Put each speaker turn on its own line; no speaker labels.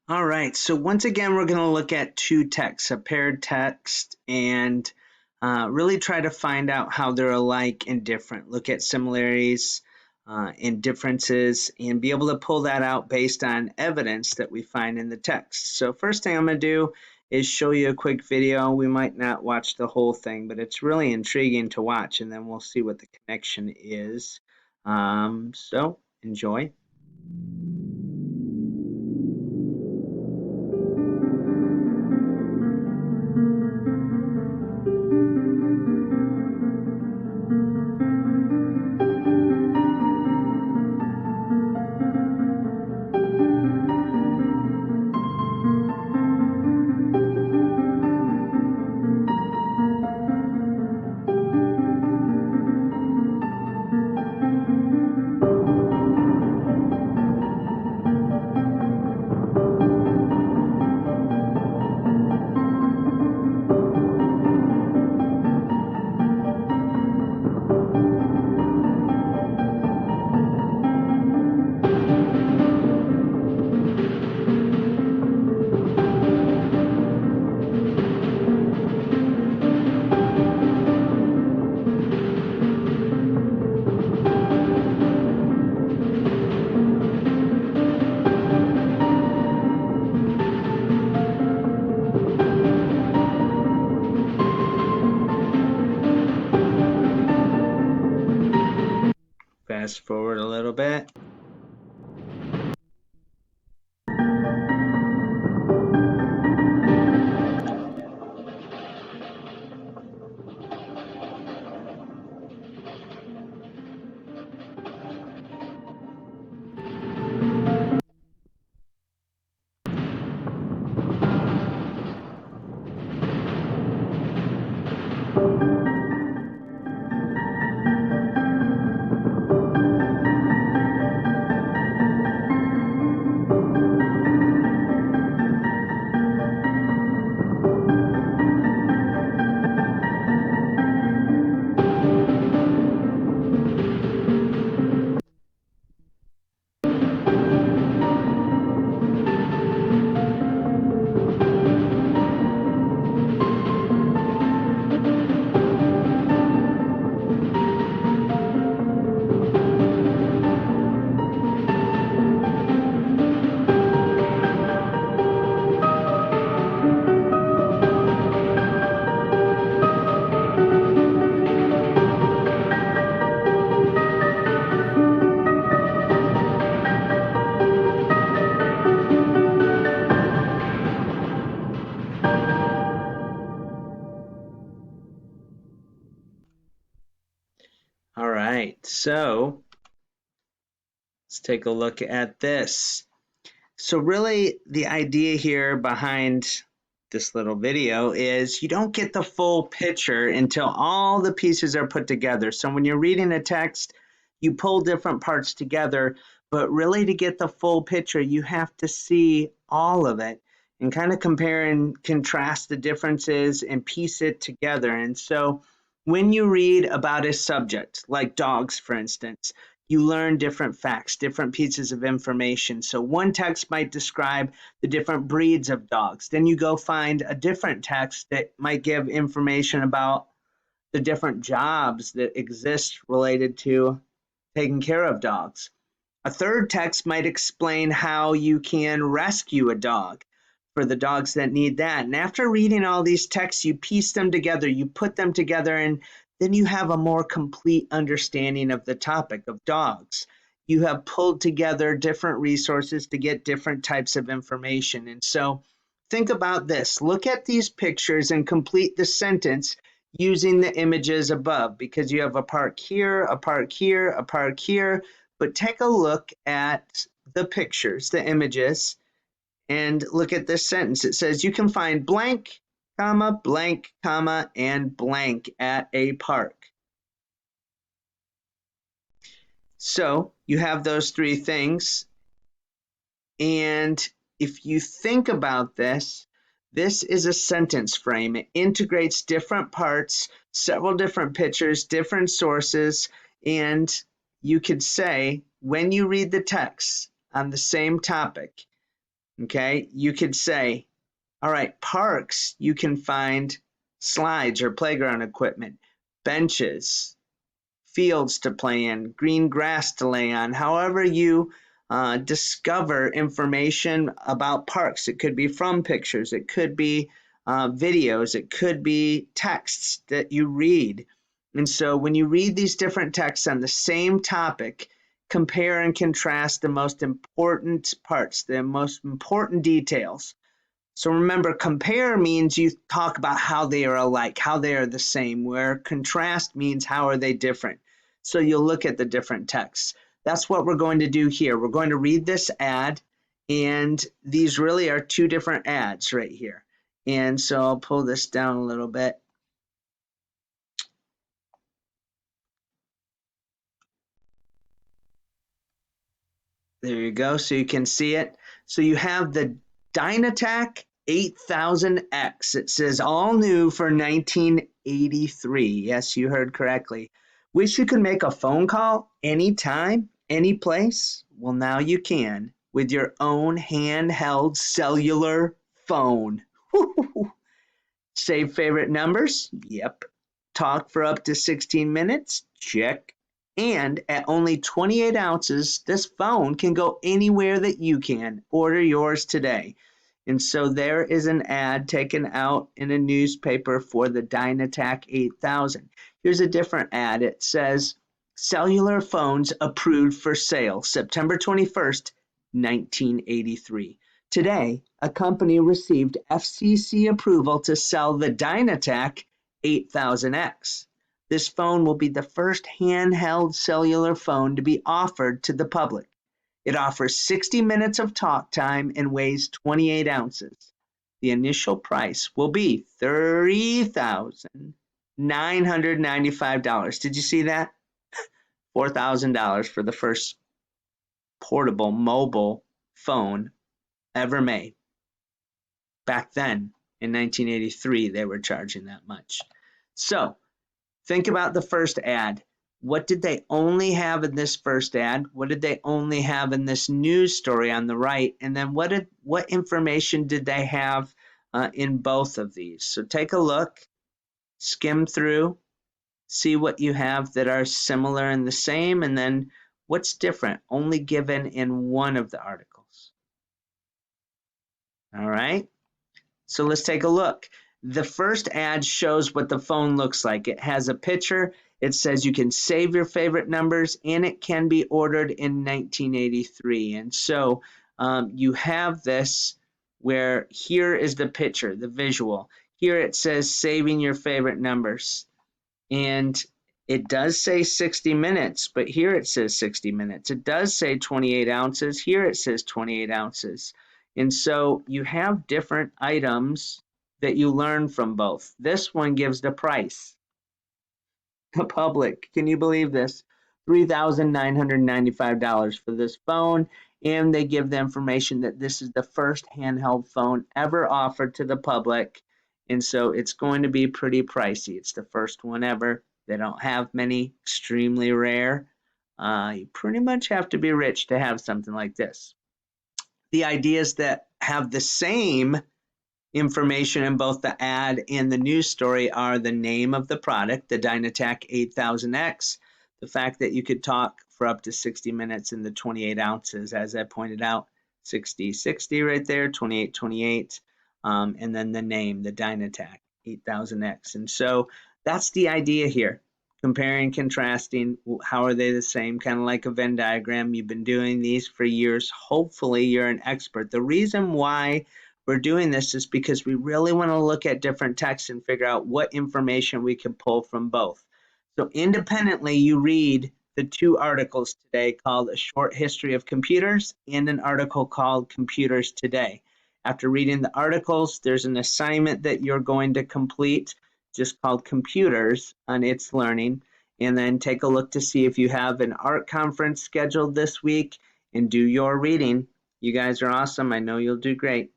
All right, so once again, we're going to look at two texts, a paired text, and really try to find out how they're alike and different. Look at similarities and differences and be able to pull that out based on evidence that we find in the text. So first thing I'm going to do is show you a quick video. We might not watch the whole thing, but it's really intriguing to watch, and then we'll see what the connection is. So enjoy. Fast forward a little bit. All right, so let's take a look at this. So really the idea here behind this little video is you don't get the full picture until all the pieces are put together. So when you're reading a text, you pull different parts together, but really to get the full picture, you have to see all of it and kind of compare and contrast the differences and piece it together. And so when you read about a subject, like dogs, for instance, you learn different facts, different pieces of information. So one text might describe the different breeds of dogs. Then you go find a different text that might give information about the different jobs that exist related to taking care of dogs. A third text might explain how you can rescue a dog for the dogs that need that. And after reading all these texts, you piece them together, you put them together, and then you have a more complete understanding of the topic of dogs. You have pulled together different resources to get different types of information. And so think about this. Look at these pictures and complete the sentence using the images above, because you have a park here, a park here, a park here. But take a look at the pictures, the images, and look at this sentence. It says you can find blank, comma, and blank at a park. So you have those three things. And if you think about this, this is a sentence frame. It integrates different parts, several different pictures, different sources, and you could say when you read the text on the same topic, Okay, you could say, all right, parks, you can find slides or playground equipment, benches, fields to play in, green grass to lay on, however you discover information about parks. It could be from pictures, it could be videos, it could be texts that you read. And so when you read these different texts on the same topic, compare and contrast the most important parts, the most important details. So remember, compare means you talk about how they are alike, how they are the same, where contrast means how are they different. So you'll look at the different texts. That's what we're going to do here. We're going to read this ad, and these really are two different ads right here. And so I'll pull this down a little bit. There you go, so you can see it. So you have the Dynatac 8000X. It says all new for 1983. Yes, you heard correctly. Wish you could make a phone call anytime, any place? Well, now you can with your own handheld cellular phone. Save favorite numbers? Yep. Talk for up to 16 minutes? Check. And at only 28 ounces, this phone can go anywhere that you can. Order yours today. And so there is an ad taken out in a newspaper for the Dynatac 8000. Here's a different ad. It says, cellular phones approved for sale, September 21st, 1983. Today, a company received FCC approval to sell the Dynatac 8000X. This phone will be the first handheld cellular phone to be offered to the public. It offers 60 minutes of talk time and weighs 28 ounces. The initial price will be $30,995. Did you see that? $4,000 for the first portable mobile phone ever made. Back then, in 1983, they were charging that much. So, think about the first ad. What did they only have in this first ad? What did they only have in this news story on the right? And then what information did they have in both of these? So take a look, skim through, see what you have that are similar and the same, and then what's different, only given in one of the articles. All right, so let's take a look. The first ad shows what the phone looks like. It has a picture. It says you can save your favorite numbers, and it can be ordered in 1983. And so you have this where here is the picture, the visual. Here it says saving your favorite numbers. And it does say 60 minutes, but here it says 60 minutes. It does say 28 ounces. Here it says 28 ounces. And so you have different items that you learn from both. This one gives the price. The public, can you believe this? $3,995 for this phone, and they give the information that this is the first handheld phone ever offered to the public, and so it's going to be pretty pricey. It's the first one ever. They don't have many, extremely rare. You pretty much have to be rich to have something like this. The ideas that have the same information in both the ad and the news story are the name of the product, the Dynatac 8000X, the fact that you could talk for up to 60 minutes in the 28 ounces, as I pointed out, 60-60 right there, 28-28, and then the name, the Dynatac 8000X. And so that's the idea here, comparing, contrasting, how are they the same, kind of like a Venn diagram. You've been doing these for years. Hopefully you're an expert. The reason why we're doing this is because we really want to look at different texts and figure out what information we can pull from both. So independently, you read the two articles today called A Short History of Computers and an article called Computers Today. After reading the articles, there's an assignment that you're going to complete just called Computers on It's Learning, and then take a look to see if you have an art conference scheduled this week and do your reading. You guys are awesome. I know you'll do great.